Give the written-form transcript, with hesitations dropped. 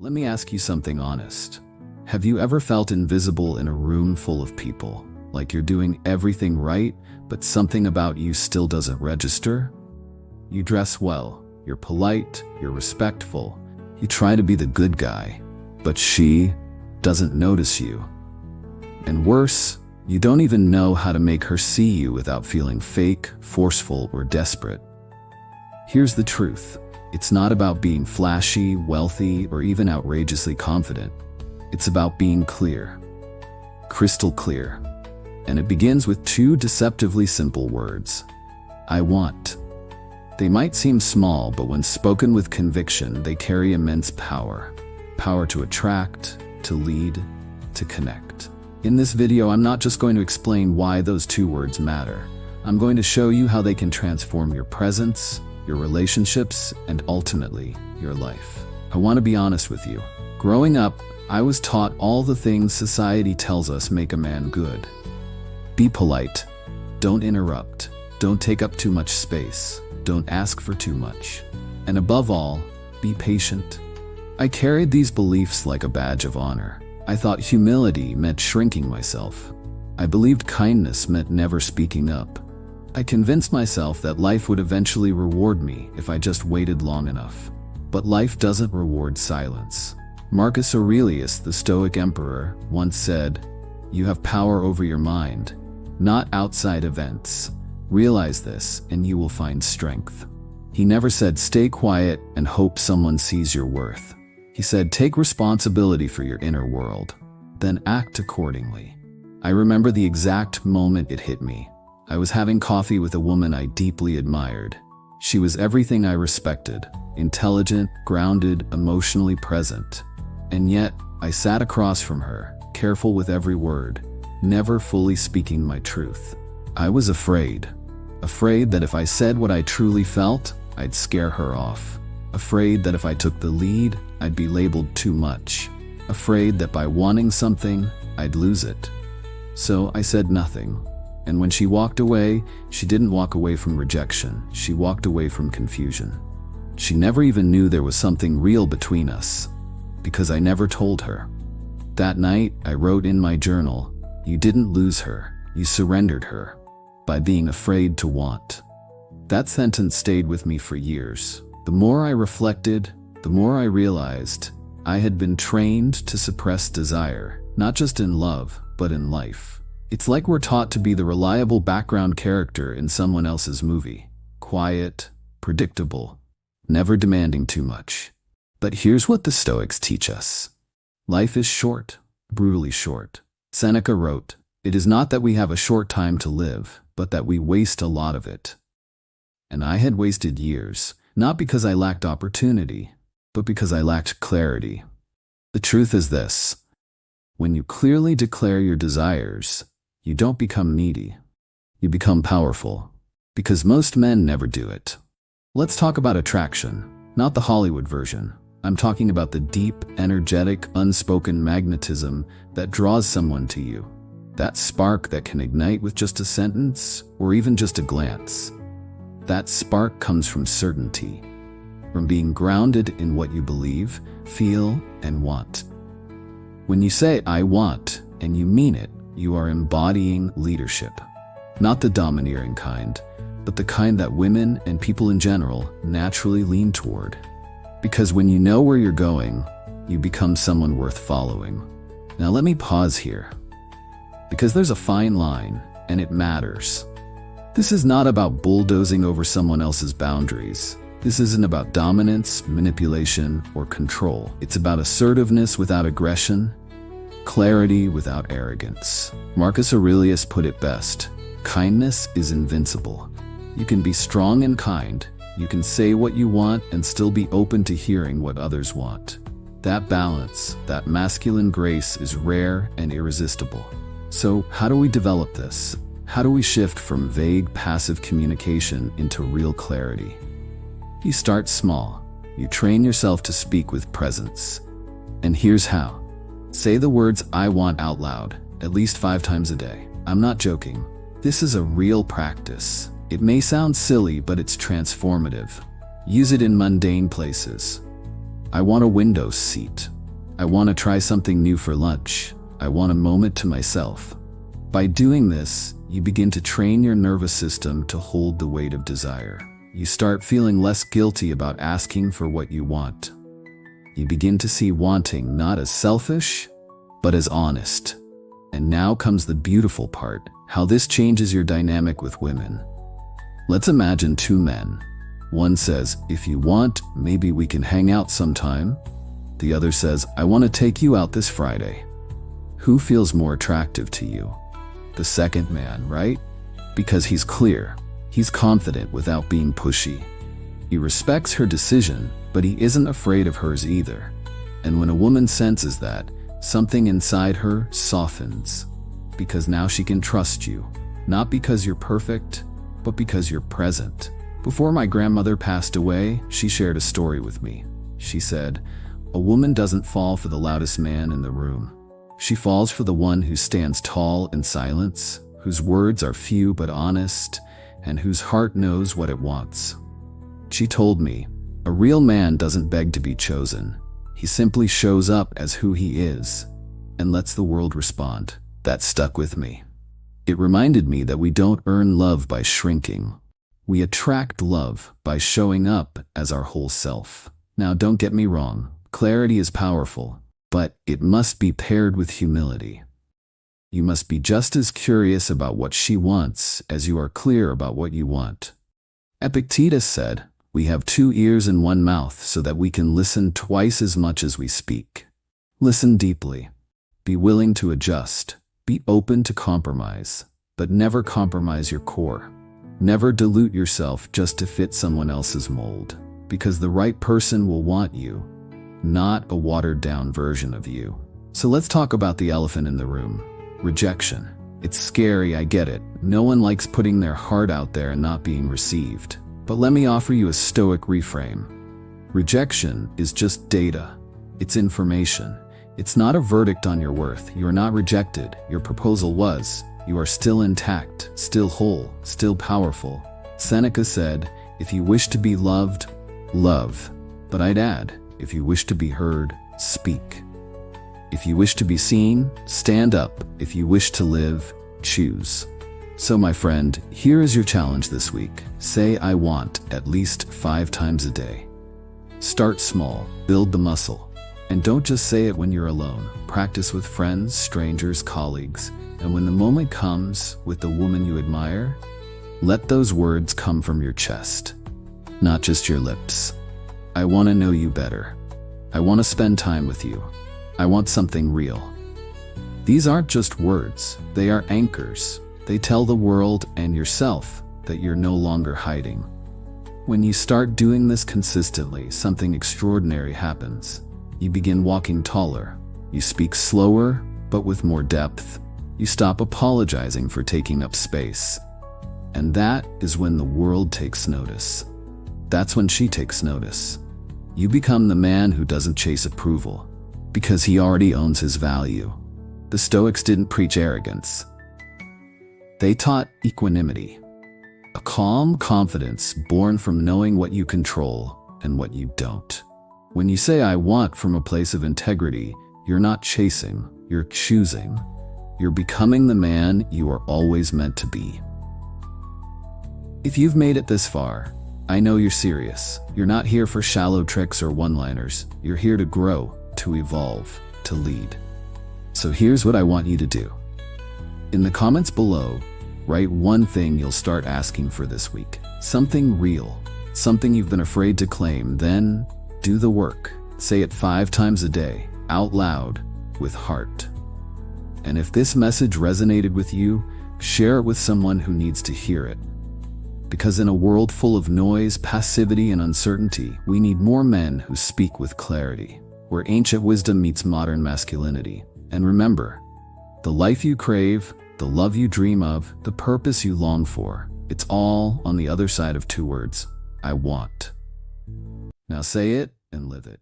Let me ask you something honest. Have you ever felt invisible in a room full of people? Like you're doing everything right, but something about you still doesn't register? You dress well, you're polite, you're respectful, you try to be the good guy, but she doesn't notice you. And worse, you don't even know how to make her see you without feeling fake, forceful, or desperate. Here's the truth. It's not about being flashy, wealthy, or even outrageously confident. It's about being clear. Crystal clear. And it begins with two deceptively simple words. I want. They might seem small, but when spoken with conviction, they carry immense power. Power to attract, to lead, to connect. In this video, I'm not just going to explain why those two words matter. I'm going to show you how they can transform your presence, your relationships, and ultimately, your life. I want to be honest with you. Growing up, I was taught all the things society tells us make a man good. Be polite. Don't interrupt. Don't take up too much space. Don't ask for too much. And above all, be patient. I carried these beliefs like a badge of honor. I thought humility meant shrinking myself. I believed kindness meant never speaking up. I convinced myself that life would eventually reward me if I just waited long enough. But life doesn't reward silence. Marcus Aurelius, the Stoic emperor, once said, "You have power over your mind, not outside events. Realize this and you will find strength." He never said, "Stay quiet and hope someone sees your worth." He said, "Take responsibility for your inner world, then act accordingly." I remember the exact moment it hit me. I was having coffee with a woman I deeply admired. She was everything I respected, intelligent, grounded, emotionally present. And yet, I sat across from her, careful with every word, never fully speaking my truth. I was afraid. Afraid that if I said what I truly felt, I'd scare her off. Afraid that if I took the lead, I'd be labeled too much. Afraid that by wanting something, I'd lose it. So I said nothing. And when she walked away, she didn't walk away from rejection. She walked away from confusion. She never even knew there was something real between us, because I never told her. That night, I wrote in my journal, "You didn't lose her, you surrendered her, by being afraid to want." That sentence stayed with me for years. The more I reflected, the more I realized I had been trained to suppress desire, not just in love, but in life. It's like we're taught to be the reliable background character in someone else's movie. Quiet, predictable, never demanding too much. But here's what the Stoics teach us. Life is short, brutally short. Seneca wrote, "It is not that we have a short time to live, but that we waste a lot of it." And I had wasted years, not because I lacked opportunity, but because I lacked clarity. The truth is this. When you clearly declare your desires, you don't become needy. You become powerful. Because most men never do it. Let's talk about attraction, not the Hollywood version. I'm talking about the deep, energetic, unspoken magnetism that draws someone to you. That spark that can ignite with just a sentence, or even just a glance. That spark comes from certainty, from being grounded in what you believe, feel, and want. When you say, "I want," and you mean it, you are embodying leadership. Not the domineering kind, but the kind that women and people in general naturally lean toward. Because when you know where you're going, you become someone worth following. Now let me pause here. Because there's a fine line, and it matters. This is not about bulldozing over someone else's boundaries. This isn't about dominance, manipulation, or control. It's about assertiveness without aggression, clarity without arrogance. Marcus Aurelius put it best. Kindness is invincible. You can be strong and kind. You can say what you want and still be open to hearing what others want. That balance, that masculine grace is rare and irresistible. So, how do we develop this? How do we shift from vague, passive communication into real clarity? You start small. You train yourself to speak with presence. And here's how. Say the words "I want" out loud, at least 5 times a day. I'm not joking. This is a real practice. It may sound silly, but it's transformative. Use it in mundane places. I want a window seat. I want to try something new for lunch. I want a moment to myself. By doing this, you begin to train your nervous system to hold the weight of desire. You start feeling less guilty about asking for what you want. You begin to see wanting not as selfish, but as honest. And now comes the beautiful part, how this changes your dynamic with women. Let's imagine two men. One says, if you want, maybe we can hang out sometime. The other says, I want to take you out this Friday. Who feels more attractive to you? The second man, right? Because he's clear. He's confident without being pushy. He respects her decision, but he isn't afraid of hers either. And when a woman senses that, something inside her softens. Because now she can trust you. Not because you're perfect, but because you're present. Before my grandmother passed away, she shared a story with me. She said, a woman doesn't fall for the loudest man in the room. She falls for the one who stands tall in silence, whose words are few but honest, and whose heart knows what it wants. She told me, a real man doesn't beg to be chosen. He simply shows up as who he is, and lets the world respond. That stuck with me. It reminded me that we don't earn love by shrinking. We attract love by showing up as our whole self. Now, don't get me wrong. Clarity is powerful, but it must be paired with humility. You must be just as curious about what she wants as you are clear about what you want. Epictetus said, we have 2 ears and 1 mouth so that we can listen twice as much as we speak. Listen deeply. Be willing to adjust. Be open to compromise, but never compromise your core. Never dilute yourself just to fit someone else's mold, because the right person will want you, not a watered-down version of you. So let's talk about the elephant in the room. Rejection. It's scary, I get it. No one likes putting their heart out there and not being received. But let me offer you a Stoic reframe. Rejection is just data. It's information. It's not a verdict on your worth. You are not rejected. Your proposal was. You are still intact, still whole, still powerful. Seneca said, if you wish to be loved, love. But I'd add, if you wish to be heard, speak. If you wish to be seen, stand up. If you wish to live, choose. So my friend, here is your challenge this week. Say I want at least 5 times a day. Start small, build the muscle. And don't just say it when you're alone. Practice with friends, strangers, colleagues. And when the moment comes with the woman you admire, let those words come from your chest, not just your lips. I want to know you better. I want to spend time with you. I want something real. These aren't just words. They are anchors. They tell the world and yourself that you're no longer hiding. When you start doing this consistently, something extraordinary happens. You begin walking taller. You speak slower, but with more depth. You stop apologizing for taking up space. And that is when the world takes notice. That's when she takes notice. You become the man who doesn't chase approval, because he already owns his value. The Stoics didn't preach arrogance. They taught equanimity, a calm confidence born from knowing what you control and what you don't. When you say I want from a place of integrity, you're not chasing, you're choosing. You're becoming the man you are always meant to be. If you've made it this far, I know you're serious. You're not here for shallow tricks or one-liners. You're here to grow, to evolve, to lead. So here's what I want you to do. In the comments below, write one thing you'll start asking for this week. Something real, something you've been afraid to claim. Then do the work. Say it 5 times a day, out loud, with heart. And if this message resonated with you, share it with someone who needs to hear it. Because in a world full of noise, passivity, and uncertainty, we need more men who speak with clarity, where ancient wisdom meets modern masculinity. And remember, the life you crave, the love you dream of, the purpose you long for, it's all on the other side of 2 words, I want. Now say it and live it.